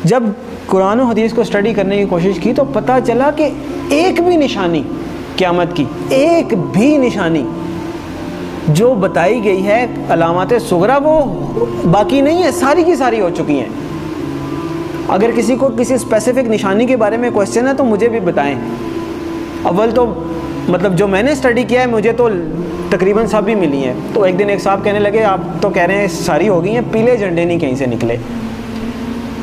جب قرآن و حدیث کو اسٹڈی کرنے کی کوشش کی تو پتہ چلا کہ ایک بھی نشانی قیامت کی، ایک بھی نشانی جو بتائی گئی ہے علامات صغریٰ وہ باقی نہیں ہے، ساری کی ساری ہو چکی ہیں۔ اگر کسی کو کسی اسپیسیفک نشانی کے بارے میں کوشچن ہے تو مجھے بھی بتائیں۔ اول تو مطلب جو میں نے اسٹڈی کیا ہے مجھے تو تقریباً سب ہی ملی ہیں۔ تو ایک دن ایک صاحب کہنے لگے آپ تو کہہ رہے ہیں ساری ہو گئی ہیں، پیلے جھنڈے نہیں کہیں سے نکلے۔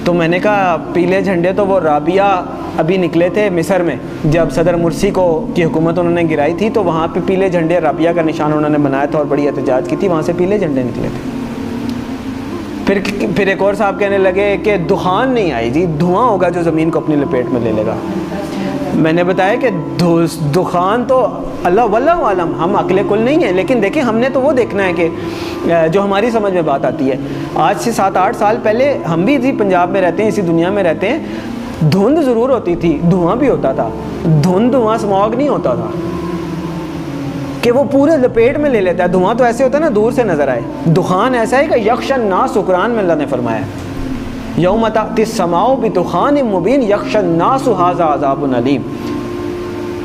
تو میں نے کہا پیلے جھنڈے تو وہ رابعہ ابھی نکلے تھے مصر میں، جب صدر مرسی کی حکومت انہوں نے گرائی تھی تو وہاں پہ پیلے جھنڈے رابعہ کا نشان انہوں نے بنایا تھا اور بڑی احتجاج کی تھی، وہاں سے پیلے جھنڈے نکلے تھے۔ پھر ایک اور صاحب کہنے لگے کہ دخان نہیں آئی جی، دھواں ہوگا جو زمین کو اپنی لپیٹ میں لے لے گا۔ میں نے بتایا کہ دخان تو اللہ واللہ عالم، ہم عقل کل نہیں ہیں، لیکن دیکھیں ہم نے تو وہ دیکھنا ہے کہ جو ہماری سمجھ میں بات آتی ہے۔ آج سے 7-8 سال پہلے ہم بھی اسی پنجاب میں رہتے ہیں، اسی دنیا میں رہتے ہیں، دھند ضرور ہوتی تھی، دھواں بھی ہوتا تھا، دھواں اسموگ نہیں ہوتا تھا کہ وہ پورے لپیٹ میں لے لیتا ہے۔ دھواں تو ایسے ہوتا ہے نا دور سے نظر آئے، دخان ایسا ہے کہ یخشى الناس، قرآن میں اللہ نے فرمایا یوم تأتی السماء بدخان مبین یخشى الناس ھذا عذاب علیم،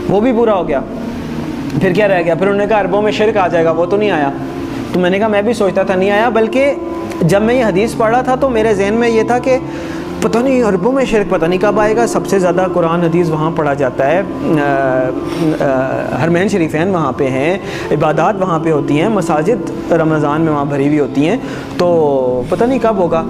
وہ بھی برا ہو گیا۔ پھر کیا رہ گیا؟ پھر انہوں نے کہا عربوں میں شرک آ جائے گا، وہ تو نہیں آیا۔ تو میں نے کہا میں بھی سوچتا تھا نہیں آیا، بلکہ جب میں یہ حدیث پڑھ رہا تھا تو میرے ذہن میں یہ تھا کہ پتہ نہیں عربوں میں شرک پتہ نہیں کب آئے گا۔ سب سے زیادہ قرآن حدیث وہاں پڑھا جاتا ہے، حرمین شریفین وہاں پہ ہیں، عبادات وہاں پہ ہوتی ہیں، مساجد رمضان میں وہاں بھری ہوئی ہوتی ہیں، تو پتہ نہیں کب ہوگا۔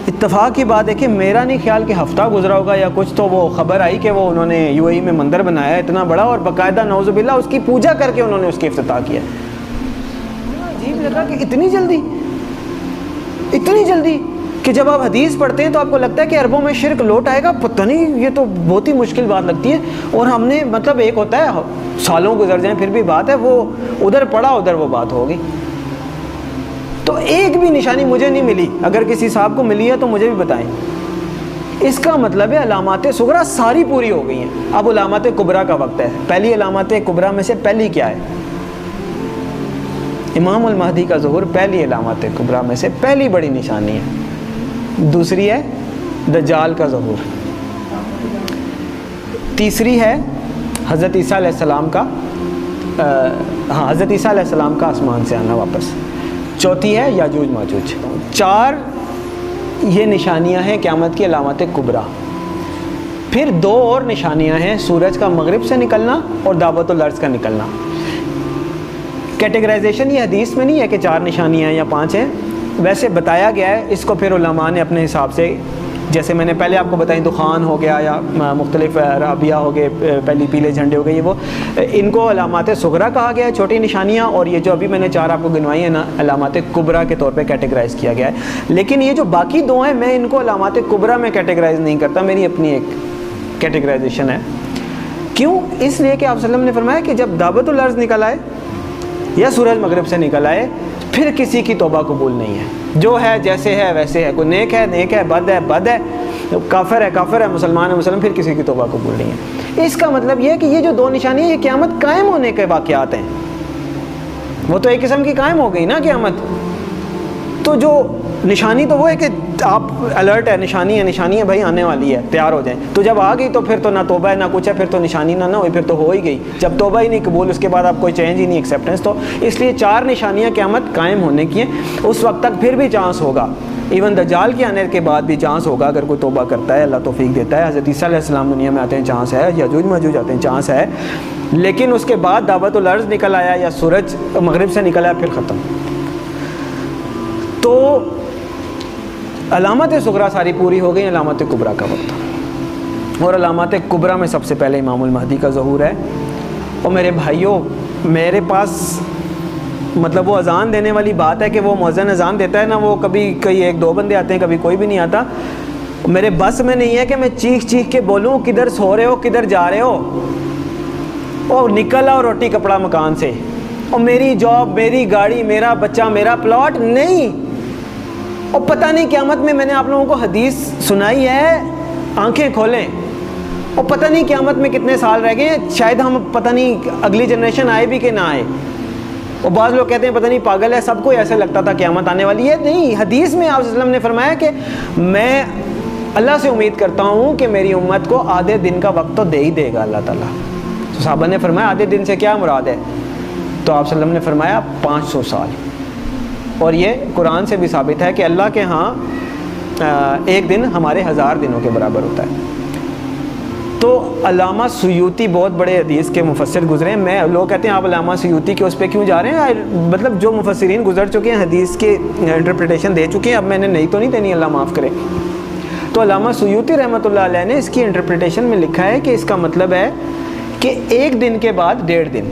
اتفاق کی بات ہے کہ میرا نہیں خیال کہ ہفتہ گزرا ہوگا یا کچھ، تو وہ خبر آئی کہ وہ انہوں نے UAE میں مندر بنایا ہے اتنا بڑا، اور باقاعدہ نعوذ باللہ اس کی پوجا کر کے انہوں نے اس کی افتتاح کیا۔ عجیب لگا کہ اتنی جلدی کہ جب آپ حدیث پڑھتے ہیں تو آپ کو لگتا ہے کہ عربوں میں شرک لوٹ آئے گا، پتہ نہیں، یہ تو بہت ہی مشکل بات لگتی ہے۔ اور ہم نے مطلب ایک ہوتا ہے سالوں گزر جائیں پھر بھی بات ہے، وہ ادھر پڑھا ادھر وہ بات ہوگی۔ تو ایک بھی نشانی مجھے نہیں ملی، اگر کسی صاحب کو ملی ہے تو مجھے بھی بتائیں۔ اس کا مطلب ہے علامات صغریٰ ساری پوری ہو گئی ہیں، اب علامات کبریٰ کا وقت ہے۔ پہلی علامات کبریٰ میں سے پہلی کیا ہے؟ امام المہدی کا ظہور پہلی علامات کبریٰ میں سے پہلی بڑی نشانی ہے۔ دوسری ہے دجال کا ظہور، تیسری ہے حضرت عیسیٰ علیہ السلام کا حضرت عیسیٰ علیہ السلام کا آسمان سے آنا واپس، چوتھی ہے یاجوج ماجوج۔ 4 یہ نشانیاں ہیں قیامت کی علامات کبریٰ۔ پھر 2 اور نشانیاں ہیں، سورج کا مغرب سے نکلنا اور دعوت الارض کا نکلنا۔ کیٹیگرائزیشن یہ حدیث میں نہیں ہے کہ 4 نشانیاں یا 5 ہیں، ویسے بتایا گیا ہے، اس کو پھر علماء نے اپنے حساب سے، جیسے میں نے پہلے آپ کو بتائی دخان ہو گیا یا مختلف رابعہ ہو گئے، پہلی پیلے جھنڈے ہو گئے، یہ وہ ان کو علامات صغریٰ کہا گیا ہے، چھوٹی نشانیاں، اور یہ جو ابھی میں نے 4 آپ کو گنوائی ہیں نا علامات کبریٰ کے طور پہ کیٹیگرائز کیا گیا ہے۔ لیکن یہ جو باقی 2 ہیں میں ان کو علامات کبریٰ میں کیٹیگرائز نہیں کرتا، میری اپنی ایک کیٹیگرائزیشن ہے۔ کیوں؟ اس لیے کہ آپ صلی اللہ علیہ وسلم نے فرمایا کہ جب دعوت الارض نکل آئے یا سورج مغرب سے نکل آئے پھر کسی کی توبہ قبول نہیں ہے، جو ہے جیسے ہے ویسے ہے، کوئی نیک ہے بد ہے، کافر ہے مسلمان ہے پھر کسی کی توبہ قبول نہیں ہے۔ اس کا مطلب یہ ہے کہ یہ جو 2 نشانیاں یہ قیامت قائم ہونے کے واقعات ہیں، وہ تو ایک قسم کی قائم ہو گئی نا قیامت۔ تو جو نشانی تو وہ ہے کہ آپ الرٹ ہے، نشانی ہے بھائی آنے والی ہے، تیار ہو جائیں۔ تو جب آ گئی تو پھر تو نہ توبہ ہے نہ کچھ ہے، پھر تو نشانی نہ ہوئی، پھر تو ہو ہی گئی۔ جب توبہ ہی نہیں قبول، اس کے بعد آپ کوئی چینج ہی نہیں، ایکسیپٹنس۔ تو اس لیے 4 نشانیاں قیامت قائم ہونے کی ہیں، اس وقت تک پھر بھی چانس ہوگا، ایون دجال کے آنے کے بعد بھی چانس ہوگا اگر کوئی توبہ کرتا ہے، اللہ توفیق دیتا ہے۔ حضرت عیسیٰ علیہ السلام دنیا میں آتے ہیں، چانس ہے، یاجوج ماجوج آتے ہیں، چانس ہے، لیکن اس کے بعد دعوت الارض نکل آیا یا سورج مغرب سے نکل آیا پھر ختم۔ تو علامات صغریٰ ساری پوری ہو گئی، علامات کبریٰ کا وقت، اور علامات کبریٰ میں سب سے پہلے امام المہدی کا ظہور ہے۔ اور میرے بھائیوں، میرے پاس مطلب وہ اذان دینے والی بات ہے کہ وہ مؤذن اذان دیتا ہے نا، وہ کبھی کئی 1-2 بندے آتے ہیں، کبھی کوئی بھی نہیں آتا۔ میرے بس میں نہیں ہے کہ میں چیخ کے بولوں کدھر سو رہے ہو، کدھر جا رہے ہو، اور نکل آؤ روٹی کپڑا مکان سے، اور میری جاب، میری گاڑی، میرا بچہ، میرا پلاٹ، نہیں۔ اور پتہ نہیں قیامت میں نے آپ لوگوں کو حدیث سنائی ہے، آنکھیں کھولیں، اور پتہ نہیں قیامت میں کتنے سال رہ گئے ہیں، شاید ہم پتہ نہیں اگلی جنریشن آئے بھی کہ نہ آئے۔ اور بعض لوگ کہتے ہیں پتہ نہیں پاگل ہے، سب کو ایسے لگتا تھا قیامت آنے والی ہے، نہیں، حدیث میں آپ صلی اللہ علیہ وسلم نے فرمایا کہ میں اللہ سے امید کرتا ہوں کہ میری امت کو آدھے دن کا وقت تو دے ہی دے گا اللہ تعالیٰ. تو صحابہ نے فرمایا آدھے دن سے کیا مراد ہے؟ تو آپ صلی اللہ علیہ وسلم نے فرمایا 500 سال. اور یہ قرآن سے بھی ثابت ہے کہ اللہ کے ہاں ایک دن ہمارے 1000 دنوں کے برابر ہوتا ہے. تو علامہ سیوطی بہت بڑے حدیث کے مفسر گزرے ہیں. میں لوگ کہتے ہیں آپ علامہ سیوطی کے اس پہ کیوں جا رہے ہیں؟ مطلب جو مفسرین گزر چکے ہیں حدیث کے انٹرپریٹیشن دے چکے ہیں, اب میں نے نہیں تو نہیں دینی, اللہ معاف کرے. تو علامہ سیوطی رحمۃ اللہ علیہ نے اس کی انٹرپریٹیشن میں لکھا ہے کہ اس کا مطلب ہے کہ ایک دن کے بعد 1.5 دن,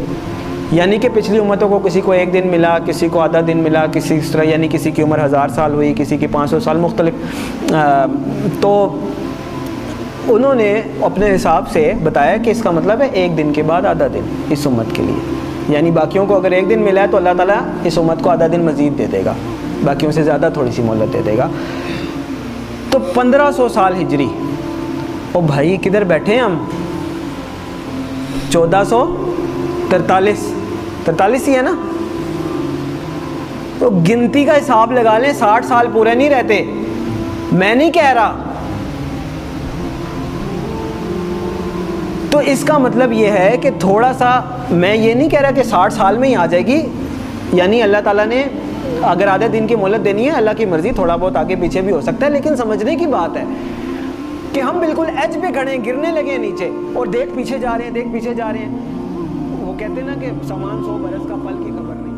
یعنی کہ پچھلی امتوں کو کسی کو 1 دن ملا, کسی کو آدھا دن ملا, کسی اس طرح, یعنی کسی کی عمر 1000 سال ہوئی, کسی کی 500 سال, مختلف. تو انہوں نے اپنے حساب سے بتایا کہ اس کا مطلب ہے 1 دن کے بعد آدھا دن اس امت کے لیے. یعنی باقیوں کو اگر 1 دن ملا ہے تو اللہ تعالیٰ اس امت کو آدھا دن مزید دے دے گا, باقیوں سے زیادہ تھوڑی سی مہلت دے دے گا. تو 1500 سال ہجری. او بھائی کدھر بیٹھے ہیں ہم؟ 1443 ہی ہے نا. تو گنتی کا حساب لگا لیں, 60 سال پورے نہیں رہتے. میں نہیں کہہ رہا. تو اس کا مطلب یہ ہے کہ تھوڑا سا, میں یہ نہیں کہہ رہا کہ 60 سال میں ہی آ جائے گی, یعنی اللہ تعالیٰ نے اگر آدھے دن کی مہلت دینی ہے, اللہ کی مرضی, تھوڑا بہت آگے پیچھے بھی ہو سکتا ہے. لیکن سمجھنے کی بات ہے کہ ہم بالکل ایج پہ کھڑے ہیں, گرنے لگے نیچے, اور دیکھ پیچھے جا رہے ہیں, دیکھ پیچھے جا رہے ہیں. وہ کہتے ہیں نا کہ سامان 100 برس کا پل کی خبر نہیں.